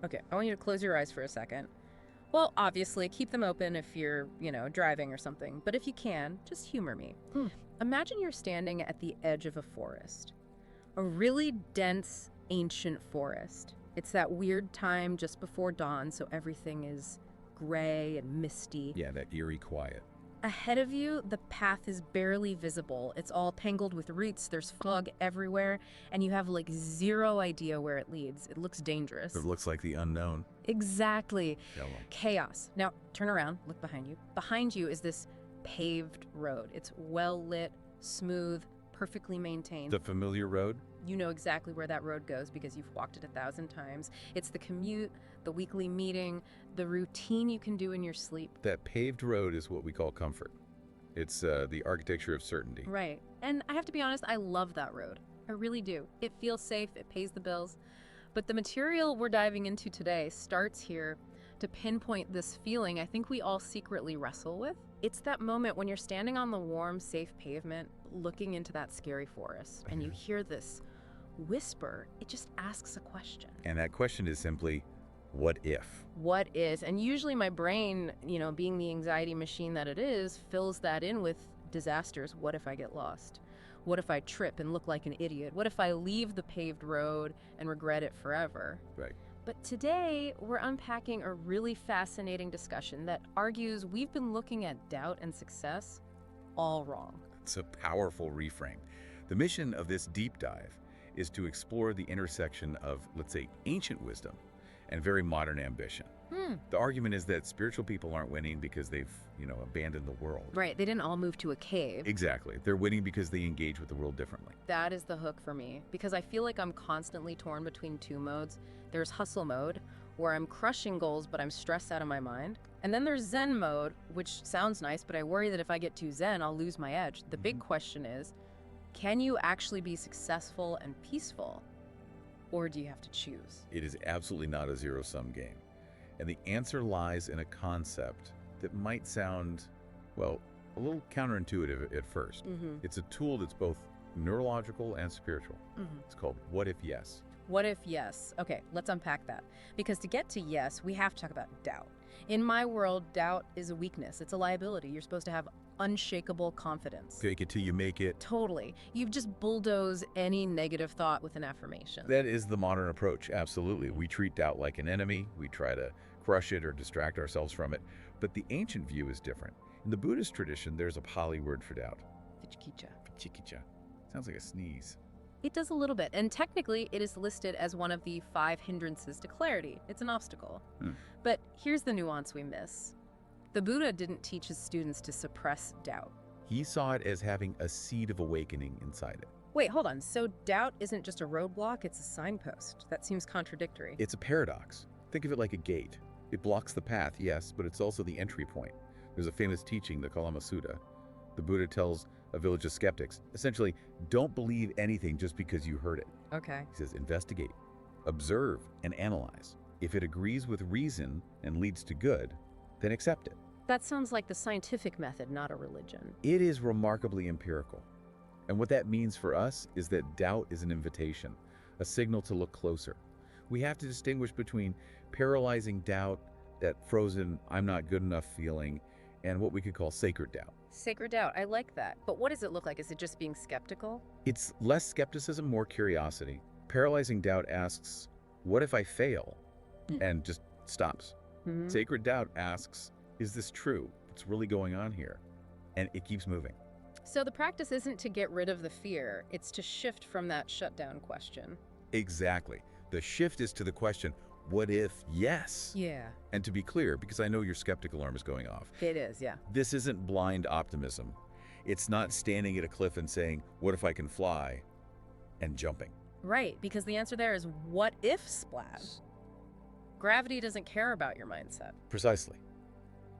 Okay, I want you to close your eyes for a second. Well, obviously, keep them open if you're, driving or something. But if you can, just humor me. Hmm. Imagine you're standing at the edge of a forest. A really dense, ancient forest. It's that weird time just before dawn, so everything is gray and misty. Yeah, that eerie quiet. Ahead of you, the path is barely visible. It's all tangled with roots, there's fog everywhere, and you have like zero idea where it leads. It looks dangerous. It looks like the unknown. Exactly. Yellow. Chaos. Now, turn around, look behind you. Behind you is this paved road. It's well lit, smooth, perfectly maintained. The familiar road? You know exactly where that road goes because you've walked it 1,000 times. It's the commute, the weekly meeting, the routine you can do in your sleep. That paved road is what we call comfort. It's the architecture of certainty. Right. And I have to be honest, I love that road. I really do. It feels safe, it pays the bills. But the material we're diving into today starts here to pinpoint this feeling I think we all secretly wrestle with. It's that moment when you're standing on the warm, safe pavement, looking into that scary forest, and you hear this whisper. It just asks a question. And that question is simply, what if? What is? And usually my brain, being the anxiety machine that it is, fills that in with disasters. What if I get lost? What if I trip and look like an idiot? What if I leave the paved road and regret it forever? Right. But today, we're unpacking a really fascinating discussion that argues we've been looking at doubt and success all wrong. It's a powerful reframe. The mission of this deep dive is to explore the intersection of, let's say, ancient wisdom and very modern ambition. The argument is that spiritual people aren't winning because they've, abandoned the world. Right, they didn't all move to a cave. Exactly. They're winning because they engage with the world differently. That is the hook for me, because I feel like I'm constantly torn between two modes. There's hustle mode, where I'm crushing goals but I'm stressed out of my mind. And then there's Zen mode, which sounds nice, but I worry that if I get too Zen, I'll lose my edge. The big question is, can you actually be successful and peaceful? Or do you have to choose? It is absolutely not a zero-sum game. And the answer lies in a concept that might sound, well, a little counterintuitive at first. It's a tool that's both neurological and spiritual. It's called what if yes. What if yes? Okay, let's unpack that. Because to get to yes, we have to talk about doubt. In my world, doubt is a weakness. It's a liability. You're supposed to have unshakable confidence. Fake it till you make it. Totally. You've just bulldozed any negative thought with an affirmation. That is the modern approach, absolutely. We treat doubt like an enemy. We try to crush it or distract ourselves from it. But the ancient view is different. In the Buddhist tradition, there's a Pali word for doubt. Vichikicha. Vichikicha. Sounds like a sneeze. It does a little bit, and technically it is listed as one of the 5 hindrances to clarity. It's an obstacle. But here's the nuance we miss. The Buddha didn't teach his students to suppress doubt. He saw it as having a seed of awakening inside it. Wait, hold on. So doubt isn't just a roadblock, it's a signpost. That seems contradictory. It's a paradox. Think of it like a gate. It blocks the path, yes, but it's also the entry point. There's a famous teaching, the Kalama Sutta. The Buddha tells a village of skeptics, essentially, don't believe anything just because you heard it. Okay. He says, investigate, observe, and analyze. If it agrees with reason and leads to good, then accept it. That sounds like the scientific method, not a religion. It is remarkably empirical. And what that means for us is that doubt is an invitation, a signal to look closer. We have to distinguish between paralyzing doubt, that frozen, I'm not good enough feeling, and what we could call sacred doubt. Sacred doubt, I like that. But what does it look like? Is it just being skeptical? It's less skepticism, more curiosity. Paralyzing doubt asks, what if I fail? And just stops. Sacred doubt asks, is this true? What's really going on here? And it keeps moving. So the practice isn't to get rid of the fear, it's to shift from that shutdown question. Exactly. The shift is to the question, what if yes? Yeah. And to be clear, because I know your skeptic alarm is going off. It is, yeah. This isn't blind optimism. It's not standing at a cliff and saying, what if I can fly? And jumping. Right, because the answer there is what if splash? Gravity doesn't care about your mindset. Precisely.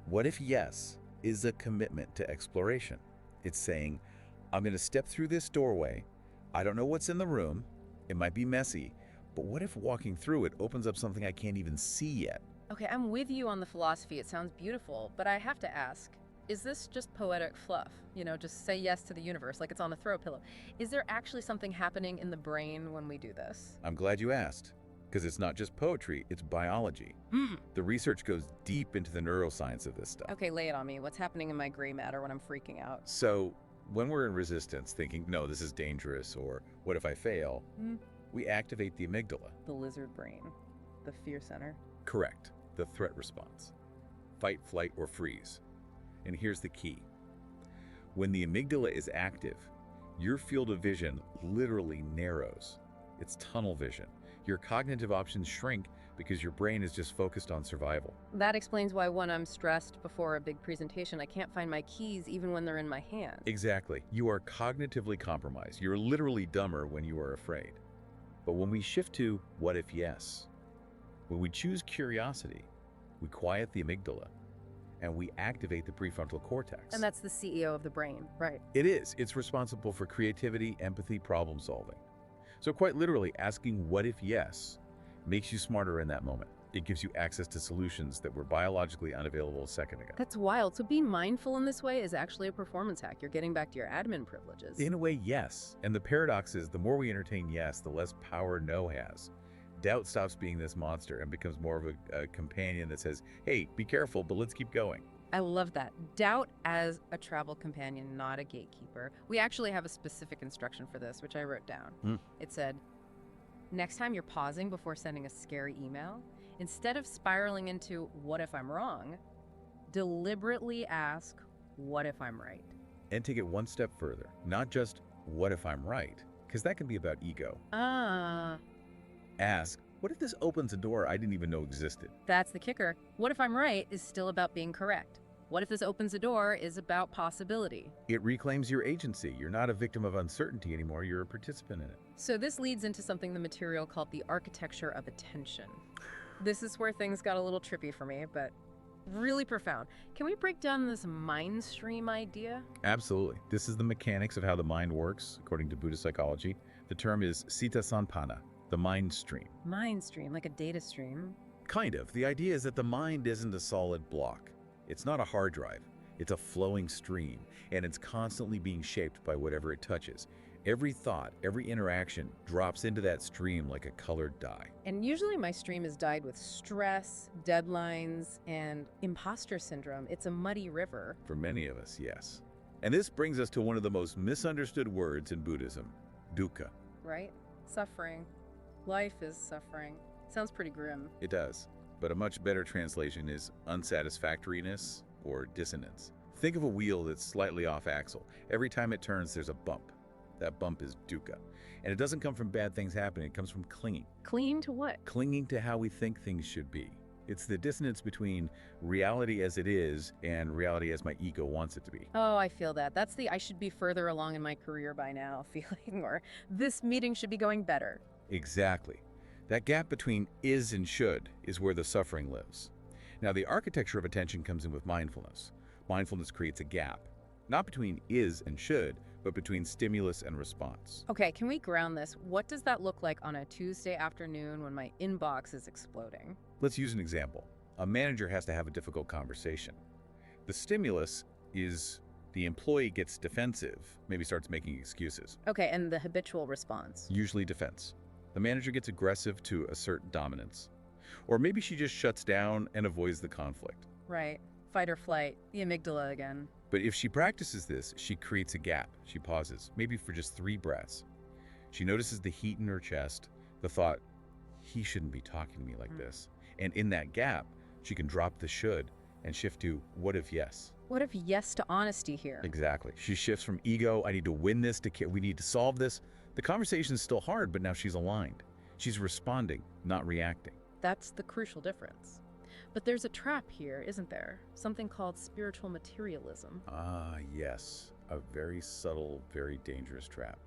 What if yes is a commitment to exploration. It's saying, I'm going to step through this doorway. I don't know what's in the room. It might be messy. But what if walking through it opens up something I can't even see yet? Okay, I'm with you on the philosophy. It sounds beautiful, but I have to ask, is this just poetic fluff? Just say yes to the universe like it's on a throw pillow. Is there actually something happening in the brain when we do this? I'm glad you asked, Because it's not just poetry, it's biology. The research goes deep into the neuroscience of this stuff. Okay, lay it on me. What's happening in my gray matter when I'm freaking out? So when we're in resistance, thinking, no, this is dangerous, or what if I fail, we activate the amygdala. The lizard brain, the fear center. Correct. The threat response. Fight, flight, or freeze. And here's the key. When the amygdala is active, your field of vision literally narrows. It's tunnel vision. Your cognitive options shrink because your brain is just focused on survival. That explains why when I'm stressed before a big presentation, I can't find my keys even when they're in my hand. Exactly. You are cognitively compromised. You're literally dumber when you are afraid. But when we shift to what if yes, when we choose curiosity, we quiet the amygdala and we activate the prefrontal cortex. And that's the CEO of the brain, right? It is. It's responsible for creativity, empathy, problem solving. So quite literally, asking what if yes makes you smarter in that moment. It gives you access to solutions that were biologically unavailable a second ago. That's wild. So being mindful in this way is actually a performance hack. You're getting back to your admin privileges. In a way, yes. And the paradox is the more we entertain yes, the less power no has. Doubt stops being this monster and becomes more of a companion that says, hey, be careful, but let's keep going. I love that. Doubt as a travel companion, not a gatekeeper. We actually have a specific instruction for this, which I wrote down. It said, next time you're pausing before sending a scary email, instead of spiraling into what if I'm wrong, deliberately ask, what if I'm right? And take it one step further, not just what if I'm right, because that can be about ego. Ask, what if this opens a door I didn't even know existed? That's the kicker. What if I'm right is still about being correct. What if this opens a door is about possibility. It reclaims your agency. You're not a victim of uncertainty anymore. You're a participant in it. So this leads into something the material called the architecture of attention. This is where things got a little trippy for me, but really profound. Can we break down this mind stream idea? Absolutely. This is the mechanics of how the mind works, according to Buddhist psychology. The term is Sita Sanpana, the mind stream. Mind stream, like a data stream? Kind of. The idea is that the mind isn't a solid block. It's not a hard drive. It's a flowing stream, and it's constantly being shaped by whatever it touches. Every thought, every interaction drops into that stream like a colored dye. And usually my stream is dyed with stress, deadlines, and imposter syndrome. It's a muddy river. For many of us, yes. And this brings us to one of the most misunderstood words in Buddhism, dukkha. Right? Suffering. Life is suffering. Sounds pretty grim. It does. But a much better translation is unsatisfactoriness or dissonance. Think of a wheel that's slightly off axle. Every time it turns, there's a bump. That bump is dukkha. And it doesn't come from bad things happening, it comes from clinging. Clinging to what? Clinging to how we think things should be. It's the dissonance between reality as it is and reality as my ego wants it to be. Oh, I feel that. That's the I should be further along in my career by now feeling, or this meeting should be going better. Exactly. That gap between is and should is where the suffering lives. Now, the architecture of attention comes in with mindfulness. Mindfulness creates a gap, not between is and should, but between stimulus and response. Okay, can we ground this? What does that look like on a Tuesday afternoon when my inbox is exploding? Let's use an example. A manager has to have a difficult conversation. The stimulus is the employee gets defensive, maybe starts making excuses. Okay, and the habitual response? Usually defense. The manager gets aggressive to assert dominance. Or maybe she just shuts down and avoids the conflict. Right. Fight or flight. The amygdala again. But if she practices this, she creates a gap. She pauses, maybe for just 3 breaths. She notices the heat in her chest, the thought, he shouldn't be talking to me like this. And in that gap, she can drop the should and shift to what if yes? What if yes to honesty here? Exactly. She shifts from ego, I need to win this, to we need to solve this. The conversation is still hard, but now she's aligned. She's responding, not reacting. That's the crucial difference. But there's a trap here, isn't there? Something called spiritual materialism. Ah, yes. A very subtle, very dangerous trap.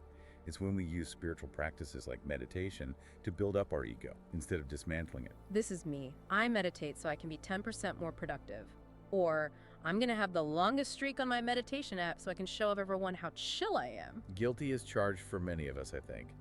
It's when we use spiritual practices like meditation to build up our ego instead of dismantling it. This is me. I meditate so I can be 10% more productive. Or I'm going to have the longest streak on my meditation app so I can show everyone how chill I am. Guilty as charged for many of us, I think.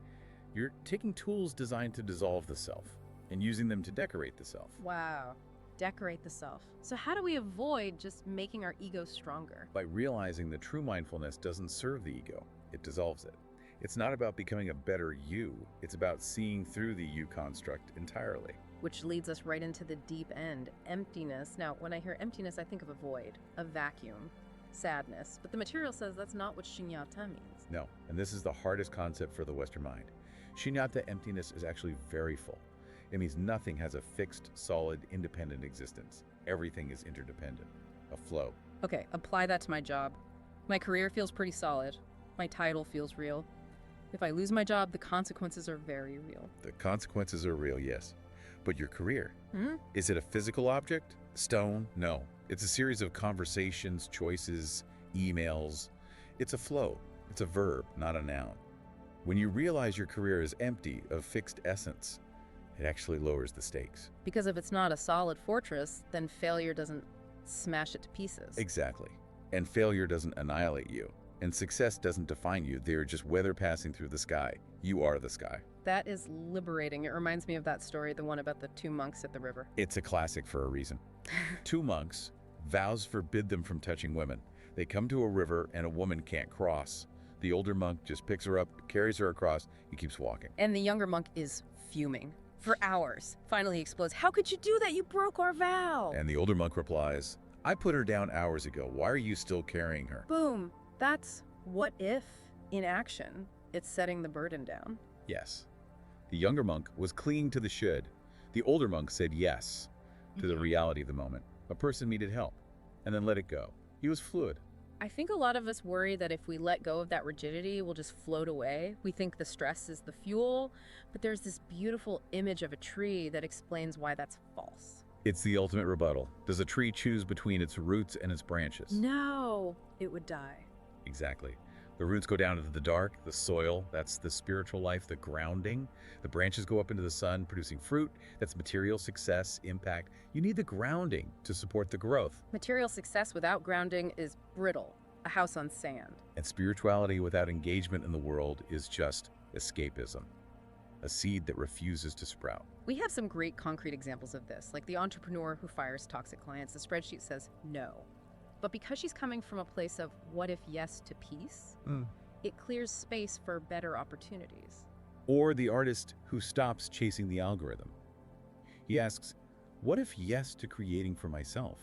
You're taking tools designed to dissolve the self and using them to decorate the self. Wow. Decorate the self. So how do we avoid just making our ego stronger? By realizing that true mindfulness doesn't serve the ego, it dissolves it. It's not about becoming a better you. It's about seeing through the you construct entirely. Which leads us right into the deep end, emptiness. Now, when I hear emptiness, I think of a void, a vacuum, sadness. But the material says that's not what shunyata means. No, and this is the hardest concept for the Western mind. Shunyata emptiness is actually very full. It means nothing has a fixed, solid, independent existence. Everything is interdependent, a flow. Okay, apply that to my job. My career feels pretty solid. My title feels real. If I lose my job, the consequences are very real. The consequences are real, yes. But your career, Hmm? is it a physical object? Stone? No. It's a series of conversations, choices, emails. It's a flow. It's a verb, not a noun. When you realize your career is empty of fixed essence, it actually lowers the stakes. Because if it's not a solid fortress, then failure doesn't smash it to pieces. Exactly. And failure doesn't annihilate you. And success doesn't define you. They're just weather passing through the sky. You are the sky. That is liberating. It reminds me of that story, the one about the two monks at the river. It's a classic for a reason. Two monks, vows forbid them from touching women. They come to a river and a woman can't cross. The older monk just picks her up, carries her across, and keeps walking. And the younger monk is fuming for hours. Finally he explodes, "How could you do that? You broke our vow!" And the older monk replies, I put her down hours ago. Why are you still carrying her? Boom. That's what if in action. It's setting the burden down. Yes. The younger monk was clinging to the should. The older monk said yes to the reality of the moment. A person needed help, and then let it go. He was fluid. I think a lot of us worry that if we let go of that rigidity, we'll just float away. We think the stress is the fuel, but there's this beautiful image of a tree that explains why that's false. It's the ultimate rebuttal. Does a tree choose between its roots and its branches? No, it would die. Exactly. The roots go down into the dark, the soil, that's the spiritual life, the grounding. The branches go up into the sun, producing fruit. That's material success, impact. You need the grounding to support the growth. Material success without grounding is brittle, a house on sand. And spirituality without engagement in the world is just escapism, a seed that refuses to sprout. We have some great concrete examples of this, like the entrepreneur who fires toxic clients. The spreadsheet says no. But because she's coming from a place of what if yes to peace, it clears space for better opportunities. Or the artist who stops chasing the algorithm. He asks, what if yes to creating for myself?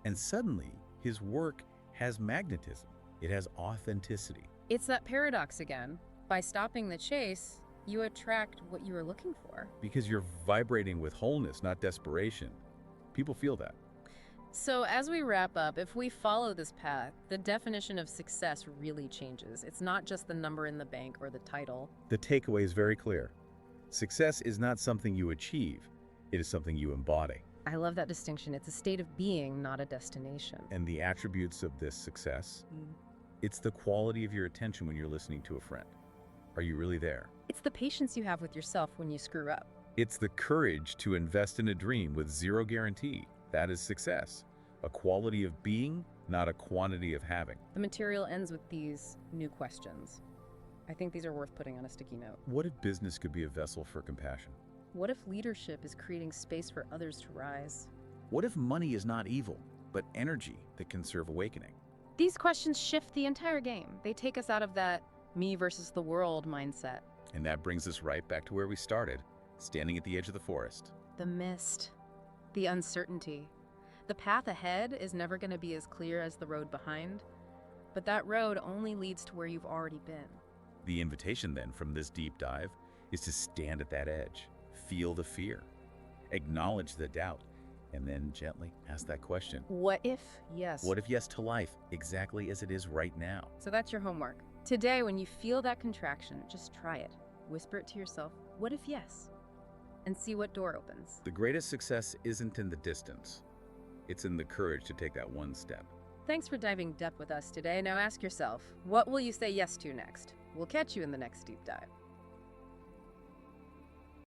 And suddenly, his work has magnetism. It has authenticity. It's that paradox again. By stopping the chase, you attract what you are looking for. Because you're vibrating with wholeness, not desperation. People feel that. So as we wrap up, if we follow this path, the definition of success really changes. It's not just the number in the bank or the title. The takeaway is very clear. Success is not something you achieve. It is something you embody. I love that distinction. It's a state of being, not a destination. And the attributes of this success, it's the quality of your attention when you're listening to a friend. Are you really there? It's the patience you have with yourself when you screw up. It's the courage to invest in a dream with zero guarantee. That is success. A quality of being, not a quantity of having. The material ends with these new questions. I think these are worth putting on a sticky note. What if business could be a vessel for compassion? What if leadership is creating space for others to rise? What if money is not evil, but energy that can serve awakening? These questions shift the entire game. They take us out of that me versus the world mindset. And that brings us right back to where we started, standing at the edge of the forest. The mist, the uncertainty. The path ahead is never going to be as clear as the road behind, but that road only leads to where you've already been. The invitation then from this deep dive is to stand at that edge, feel the fear, acknowledge the doubt, and then gently ask that question. What if yes? What if yes to life, exactly as it is right now? So that's your homework. Today, when you feel that contraction, just try it. Whisper it to yourself, what if yes? And see what door opens. The greatest success isn't in the distance. It's in the courage to take that one step. Thanks for diving deep with us today. Now ask yourself, what will you say yes to next? We'll catch you in the next deep dive.